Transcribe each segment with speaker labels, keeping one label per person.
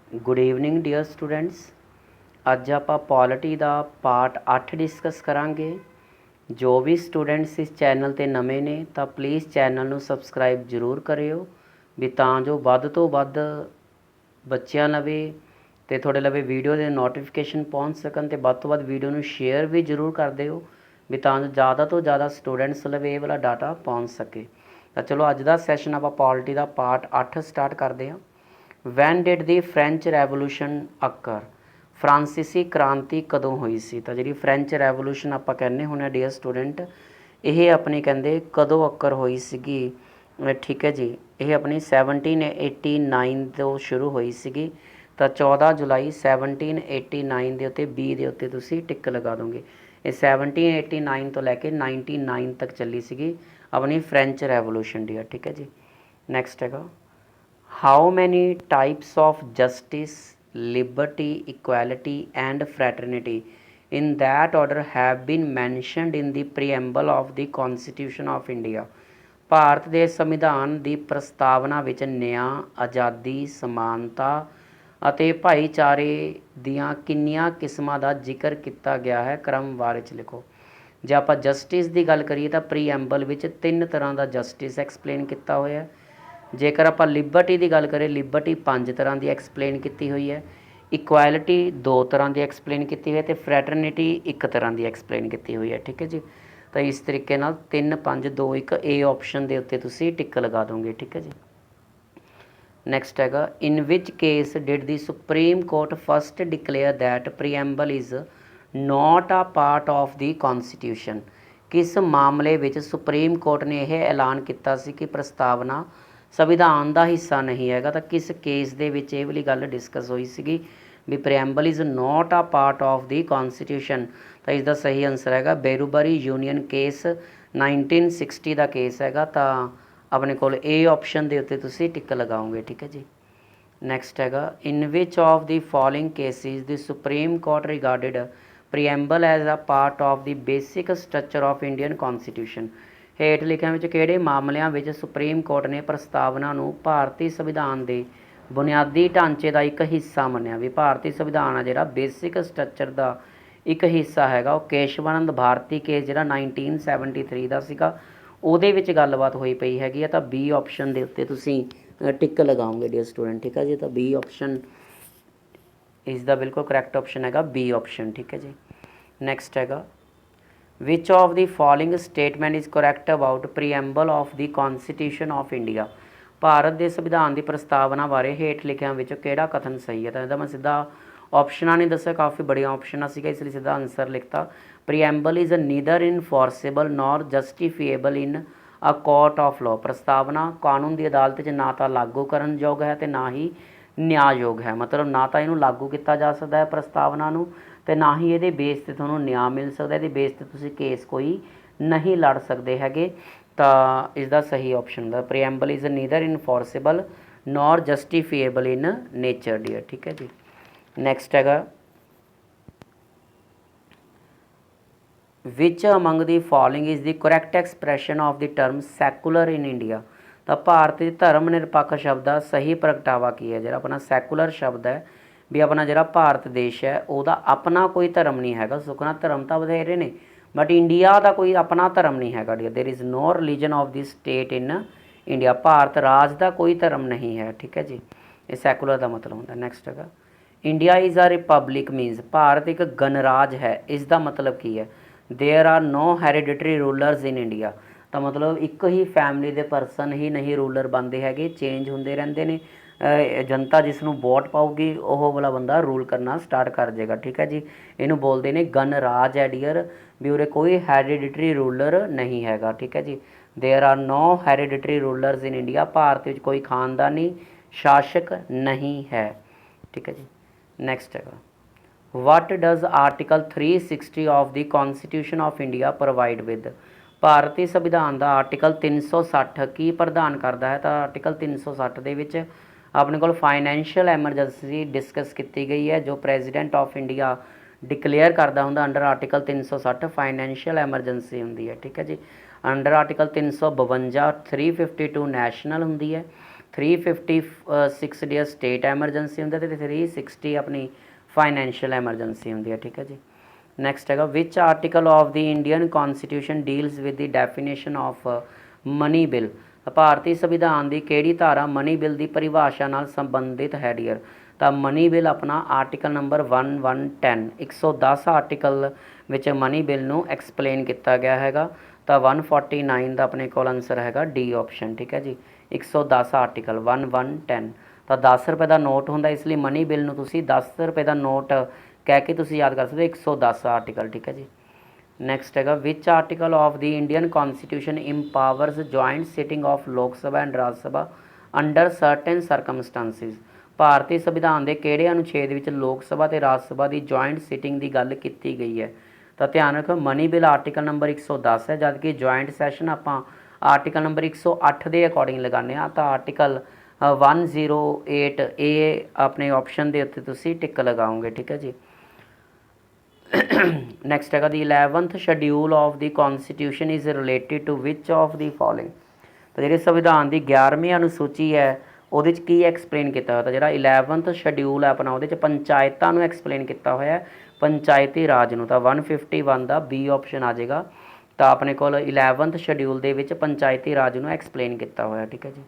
Speaker 1: Good evening dear students. अज आप polity का पार्ट 8 डिस्कस करांगे। जो भी स्टूडेंट्स इस चैनल ते नवे ने तो प्लीज़ चैनल नू सबसक्राइब जरूर करियो भी तां जो वध तो वध बच्चों लवे तो थोड़े लवे वीडियो के नोटिफिकेशन पहुँच सकन तो वध तो वध वीडियो नू शेयर भी जरूर कर दिओ भी तां जो ज़्यादा तो ज़्यादा स्टूडेंट्स लवे ये वाला डाटा पहुँच सके। तो चलो अज का सैशन आप पॉलिटी का पार्ट 8 स्टार्ट करते हैं। वैन डिड दी फ्रेंच रैवोल्यूशन अकर, फ्रांसीसी क्रांति कदों हुई सी। तो जी फ्रेंच रैवोल्यूशन आप कहने होने डियर स्टूडेंट, ये अपनी कहते कदों अकर हुई सी। ठीक है जी, ये अपनी 1789 तो शुरू हुई सी। तो 14 जुलाई 1789 के उत्ते बी के उत्ते तुसी टिक लगा दोगे। ये 1789 तो लैके 99 तक चली सी अपनी फ्रेंच रैवोल्यूशन डियर। ठीक है जी। नैक्सट है how many types of justice, liberty, equality and fraternity in that order have been mentioned in the preamble of the Constitution of India। Bharat ਦੇ ਸੰਵਿਧਾਨ ਦੀ ਪ੍ਰਸਤਾਵਨਾ ਵਿੱਚ ਨਿਆਂ, ਆਜ਼ਾਦੀ, ਸਮਾਨਤਾ ਅਤੇ ਭਾਈਚਾਰੇ ਦੀਆਂ ਕਿੰਨੀਆਂ ਕਿਸਮਾਂ ਦਾ ਜ਼ਿਕਰ ਕੀਤਾ ਗਿਆ ਹੈ, ਕ੍ਰਮਵਾਰ ਵਿੱਚ ਲਿਖੋ। ਜੇ ਆਪਾਂ ਜਸਟਿਸ ਦੀ ਗੱਲ ਕਰੀਏ ਤਾਂ ਪ੍ਰੀਐਂਬਲ ਵਿੱਚ 3 ਤਰ੍ਹਾਂ ਦਾ ਜਸਟਿਸ ਐਕਸਪਲੇਨ ਕੀਤਾ ਹੋਇਆ ਹੈ। जेकर आप लिबर्टी की गल करें, लिबर्टी 5 तरह की एक्सप्लेन की हुई है, इक्वैलिटी 2 तरह की एक्सप्लेन की हुई है, तो फ्रैटर्निटी 1 तरह की एक्सप्लेन की हुई है। ठीक है जी। तो इस तरीके 3 5 2 1 ए ऑप्शन के उत्ते तुसी टिक लगा दोगे। ठीक है जी। नैक्सट है in which case did the supreme court first declare that preamble is not a part of the constitution. किस मामले विच सुप्रीम कोर्ट ने यह ऐलान किया कि प्रस्तावना संविधान का हिस्सा नहीं है। तो किस केस दे विच ये वाली गल डिस्कस हुई सी भी preamble is not a part of the constitution. तो इसका सही आंसर है बेरूबरी यूनियन केस 1960 का केस है। तो अपने को ए ऑप्शन के उत्ते तुसी टिक लगाओगे। ठीक है जी। नैक्सट है in which of the following cases the supreme court regarded preamble as a part of the basic structure of Indian constitution. हेठ लिखिया विच किहड़े मामलों में सुप्रीम कोर्ट ने प्रस्तावना नूं भारतीय संविधान के बुनियादी ढांचे का एक हिस्सा मन्निया भी भारतीय संविधान आ जिहड़ा बेसिक स्ट्रक्चर का एक हिस्सा है। वो केशवानंद भारती केस जिहड़ा 1973 का सीगा ਉਹਦੇ ਵਿੱਚ ਗੱਲਬਾਤ ਹੋਈ ਪਈ ਹੈਗੀ ਆ। ਤਾਂ बी ऑप्शन ਦੇ ਉੱਤੇ ਤੁਸੀਂ ਟਿਕ ਲਗਾਓਗੇ ਡੀਅਰ ਸਟੂਡੈਂਟ। ਠੀਕ ਹੈ ਜੀ। ਤਾਂ बी ऑप्शन ਇਸ ਦਾ ਬਿਲਕੁਲ ਕਰੈਕਟ ਆਪਸ਼ਨ ਹੈਗਾ बी ऑप्शन। ठीक है जी। ਨੈਕਸਟ ਹੈਗਾ विच of the following statement is correct about preamble of the constitution of India. Bharat के संविधान की प्रस्तावना बारे हेठ लिखिया विचों किहड़ा कथन सही है। तो इसदा मैं सीधा ऑप्शनां नहीं दस्सिया, काफ़ी बड़िया ऑप्शन सीगा, इसलिए सीधा आंसर लिखता preamble is neither enforceable nor justifiable in a court of law. प्रस्तावना कानून की अदालत च ना तो लागू करन योग है तो ना ही न्यायोग है। मतलब ना तो इनू लागू किया जा सकता है प्रस्तावना नूं, तो ना ही ये बेस से थोड़ा न्याय मिल सकता है, ये बेस से तुसी केस कोई नहीं लड़ सकते हैगे। तो इसका सही ऑप्शन है preamble is neither enforceable nor justifiable in nature dear. ठीक है जी। नैक्सट है which among the following is the correct expression of the term secular in India. तो भारतीय धर्म निरपक्ष शब्द का सही प्रगटावा की है। जो अपना सैकुलर शब्द है भी अपना जो भारत देश है वह अपना कोई धर्म नहीं है। सुखना धर्म तो बथेरे ने बट इंडिया का कोई अपना धर्म नहीं है। There is no religion of the state in India. Bharat राज का कोई धर्म नहीं है। ठीक है जी। ये सैकुलर का मतलब होता है। नैक्सट है India is a republic means Bharat एक गणराज है। इसका मतलब की है there are no hereditary rulers in India. तो मतलब एक ही फैमिली के परसन ही नहीं रूलर बनते हैं, चेंज होंदे रहंदे ने। जनता जिसनों वोट पाऊगी वह वाला बंदा रूल करना स्टार्ट कर देगा। ठीक है जी। इनू बोलते हैं गणराज है डियर भी उरे कोई हैरीडिटरी रूलर नहीं हैगा। ठीक है जी। There are no hereditary rulers in India. Bharat में कोई खानदानी शासक नहीं है। ठीक है जी। नैक्सट है what does article 360 of the constitution of India provide with. भारतीय संविधान का आर्टिकल 360 की प्रदान करता है। तो आर्टिकल 360 के विच अपने को फाइनैंशियल एमरजेंसी डिस्कस की गई है जो प्रेजिडेंट ऑफ इंडिया डिकलेयर करता होंगे अंडर आर्टिकल 360 फाइनैंशियल एमरजेंसी होंगी है। ठीक है जी। अंडर आर्टिकल 352 352 नैशनल होंगी है। 356 डी स्टेट एमरजेंसी होंगे तो 360 अपनी फाइनैशियल एमरजेंसी होंगी है। ठीक है जी। नैक्सट है which article of the Indian constitution deals with the definition of money bill. भारतीय संविधान की किहड़ी धारा मनी बिल की परिभाषा नाल संबंधित है डियर। तो मनी बिल अपना article number 1110 110 article which money bill नूं एक्सप्लेन किया गया है। तो 149 का अपने को आंसर है डी ऑप्शन। ठीक है जी। 110 आर्टिकल 1110 तो 10 रुपये का नोट होंगे, इसलिए मनी बिल नूं तुसीं 10 रुपये का नोट कह के तुसीं याद कर सकते हो 110 आर्टिकल। ठीक है जी। नैक्सट है which article of the Indian constitution empowers joint sitting of Lok Sabha and राज्य सभा अंडर सर्टेन सरकमस्टांसिस। भारतीय संविधान के किहड़े अनुच्छेद विच लोक सभा ते राज्य सभा की जॉइंट सिटिंग की गल की गई है। तो ध्यान रखो मनी बिल आर्टिकल नंबर 110 है, जबकि जॉइंट सैशन आपां आर्टिकल नंबर 108 के अकॉर्डिंग लगाने। तो आर्टिकल 108 ए अपने ऑप्शन के उत्ते तुसीं टिक लगाओगे। ठीक है जी। नैक्सट है the 11th schedule of the constitution is related to which of the following. तो जी संविधान की 11वीं अनुसूची है वो की एक्सप्लेन किया। तो जो 11th शेड्यूल है अपना वो पंचायतों एक्सप्लेन किया हुआ है, पंचायती राज नूं। तो 151 का बी ऑप्शन आ जाएगा। तो अपने को 11th शेड्यूल के पंचायती राज नूं एक्सप्लेन किया हुआ है। ठीक है जी।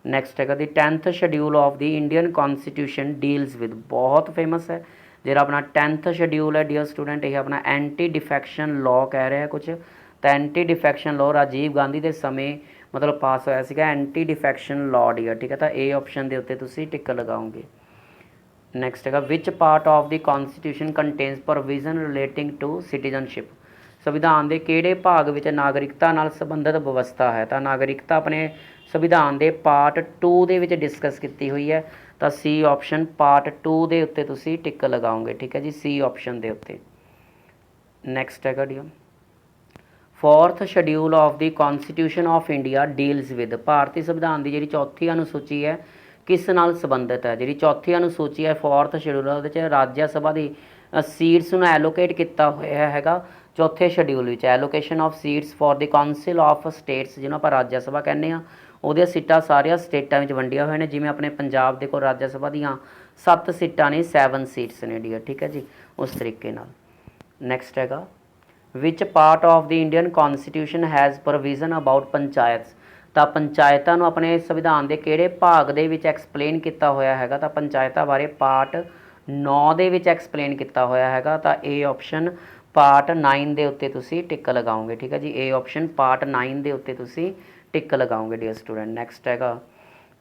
Speaker 1: नैक्सट है दी 10th schedule of the Indian constitution deals with, बहुत फेमस है जो अपना 10th शेड्यूल है डियर स्टूडेंट, ये अपना एंटी डिफेक्शन लॉ कह रहे हैं कुछ। तो anti defection law Rajiv Gandhi के समय मतलब पास होया सीगा एंटी डिफेक्शन लॉ डियर। ठीक है। तो ए ऑप्शन के उत्ते तुसीं टिक लगाओगे। नैक्सट है which part of the constitution contains provision relating to citizenship. संविधान के किहड़े भाग विच नागरिकता नाल संबंधित व्यवस्था है। तो नागरिकता अपने संविधान के पार्ट 2 दे विच डिस्कस की हुई है। तो सी ऑप्शन पार्ट 2 के उत्ते तुसीं टिक लगाओगे। ठीक है जी। सी ऑप्शन के उत्ते। नैक्सट है D 4th schedule of the constitution of India deals with. भारतीय संविधान की जी 4थी अनुसूची है किस नाल संबंधित है। जी 4थी अनुसूची है 4th शेड्यूल राज्य सभा की सीट्स में एलोकेट किया हुआ है। चौथे शेड्यूल में allocation of seats for the council of states जिन्होंने आप राज्य सभा कहने वो सीटां सारिया स्टेटां में वंडिया हुए हैं। जिमें अपने पंजाब के कोल राज्य सभा दियाँ 7 सीटां ने 7 सीट्स ने डियर। ठीक है जी। उस तरीके नाल। नैक्सट है which part of the Indian constitution has provision about panchayat. तो पंचायतों अपने संविधान के किहड़े भाग दे विच एक्सप्लेन किया होया है। तो पंचायतों बारे पार्ट 9 दे विच एक्सप्लेन किया होया है। तो ए ऑप्शन पार्ट 9 के उत्ते तुसीं टिक लगाओगे। ठीक है जी। ए ऑप्शन पार्ट 9 के उत्ते तुसीं टिक लगाओगे डियर स्टूडेंट। नैक्सट है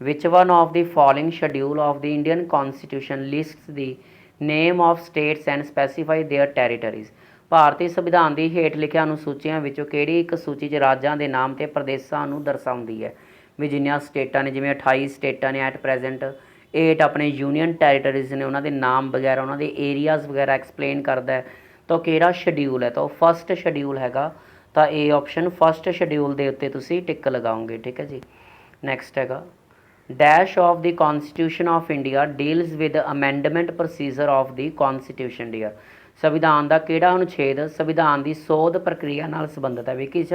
Speaker 1: which one of the following schedule of the Indian constitution lists the name of states and specify their territories. भारतीय संविधान की हेठ लिखिया अनुसूचियों विचों किहड़ी एक सूची च राज्यों के नाम तो प्रदेशों को दर्शाती है भी जिन्नियां स्टेटां ने, जिवें 28 स्टेटां ने एट प्रेजेंट, 8 अपने यूनीयन टैरीटरीज ने, उन्होंने नाम वगैरह उन्होंने एरियाज़ वगैरह एक्सप्लेन करता है। तो किहड़ा शेड्यूल है। तो फर्स्ट शेड्यूल हैगा। तो ए ऑप्शन फर्स्ट शेड्यूल के उत्ते तुसीं टिक लगाओगे। ठीक है जी। नैक्सट है dash of the constitution of India deals with amendment procedure of the constitution dear. संविधान का किहड़ा अनुच्छेद संविधान की सोध प्रक्रिया नाल संबंधित है। भी किस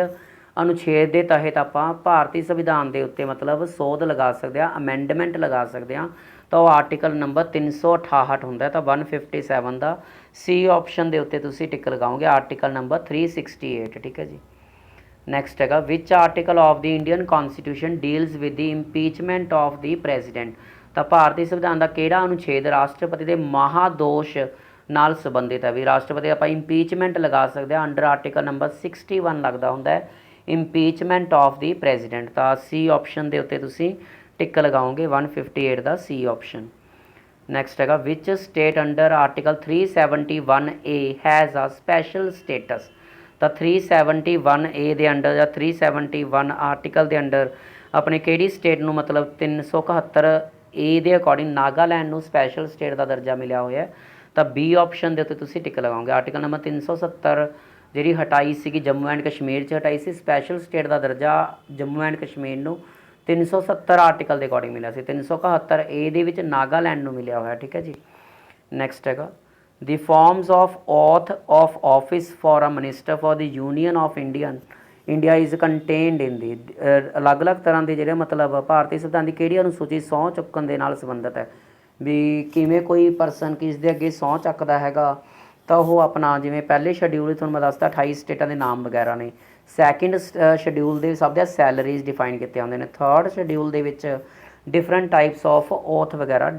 Speaker 1: अनुच्छेद के तहत आपां भारतीय संविधान के उत्ते मतलब सोध लगा सकते हैं, अमेंडमेंट लगा सकते हैं। तो आर्टिकल नंबर 368 होंदा। तो 157 का सी ऑप्शन के उत्ते तुसीं टिक लगाओगे आर्टिकल नंबर 368। ठीक है जी। नैक्सट है which article of the Indian constitution deals with the impeachment of the president. तो भारतीय संविधान का किहड़ा अनुच्छेद राष्ट्रपति के महादोष नाल संबंधित है। भी राष्ट्रपति आप इंपीचमेंट लगा सकते हैं अंडर आर्टिकल नंबर 61 लगता होंगे इंपीचमेंट ऑफ द प्रेजिडेंट। तो सी ऑप्शन के उत्ते तुसीं टिक लगाओगे 158 का सी ऑप्शन। नैक्सट है which state under article 371 A has a special status. तो 371 ए दे अंडर या 371 आर्टिकल के अंडर अपने किहड़ी स्टेट नूं मतलब 371 ए के अकॉर्डिंग नागालैंड नूं स्पैशल स्टेट का दर्जा मिलिया हुआ है। तो बी ऑप्शन के उत्ते तुसीं टिक लगाओगे आर्टिकल नंबर 370 जी हटाई सी जम्मू एंड कश्मीर हटाई सी स्पैशल स्टेट का दर्जा जम्मू एंड कश्मीर नूं 370 आर्टिकल के अकॉर्डिंग मिला 371 ए दे विच नागालैंड नूं मिलिया हुआ। ठीक है जी। नैक्सट है the forms of oath of office for a minister for the union of Indian India is contained in ਦੀ ਅਲੱਗ-ਅਲੱਗ ਤਰ੍ਹਾਂ ਦੇ ਜਿਹੜੇ ਮਤਲਬ ਭਾਰਤੀ ਸੰਵਿਧਾਨ ਦੀ ਕਿਹੜੀ ਅਨੁਸੂਚੀ ਸਹੁੰ ਚੁੱਕਣ ਦੇ ਨਾਲ ਸੰਬੰਧਿਤ ਹੈ, ਵੀ ਕਿਵੇਂ ਕੋਈ ਪਰਸਨ ਕਿਸ ਦੇ ਅੱਗੇ ਸਹੁੰ ਚੱਕਦਾ ਹੈਗਾ, ਤਾਂ ਉਹ ਆਪਣਾ ਜਿਵੇਂ ਪਹਿਲੇ ਸ਼ਡਿਊਲ ਤੁਹਾਨੂੰ ਮੈਂ ਦੱਸਤਾ 28 ਸਟੇਟਾਂ ਦੇ ਨਾਮ ਵਗੈਰਾ ਨੇ। ਸੈਕਿੰਡ ਸ਼ਡਿਊਲ ਦੇ ਸਭ ਦੇ ਸੈਲਰੀਜ਼ ਡਿਫਾਈਨ ਕੀਤੇ ਹੁੰਦੇ ਨੇ। ਥਰਡ ਸ਼ਡਿਊਲ ਦੇ ਵਿੱਚ ਡਿਫਰੈਂਟ ਟਾਈਪਸ ਆਫ ਓਥ ਵਗੈਰਾ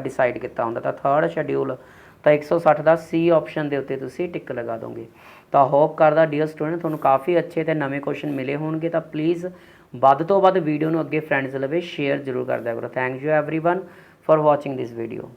Speaker 1: ਡਿਸਾਈਡ ਕੀਤਾ ਹੁੰਦਾ। ਤਾਂ ਥਰਡ ਸ਼ਡਿਊਲ ਤਾਂ 160 ਦਾ ਸੀ ਆਪਸ਼ਨ ਦੇ ਉੱਤੇ ਤੁਸੀਂ ਟਿਕ ਲਗਾ ਦੋਗੇ। ਤਾਂ ਹੋਪ ਕਰਦਾ ਡੀਅਰ ਸਟੂਡੈਂਟ ਤੁਹਾਨੂੰ ਕਾਫੀ ਅੱਛੇ ਅਤੇ ਨਵੇਂ ਕੁਐਸਚਨ ਮਿਲੇ ਹੋਣਗੇ। ਤਾਂ ਪਲੀਜ਼ ਵੱਧ ਤੋਂ ਵੱਧ ਵੀਡੀਓ ਨੂੰ ਅੱਗੇ ਫਰੈਂਡਸ ਲਵੇ ਸ਼ੇਅਰ ਜ਼ਰੂਰ ਕਰ ਦਿਆ ਕਰੋ। Thank you everyone for watching this video.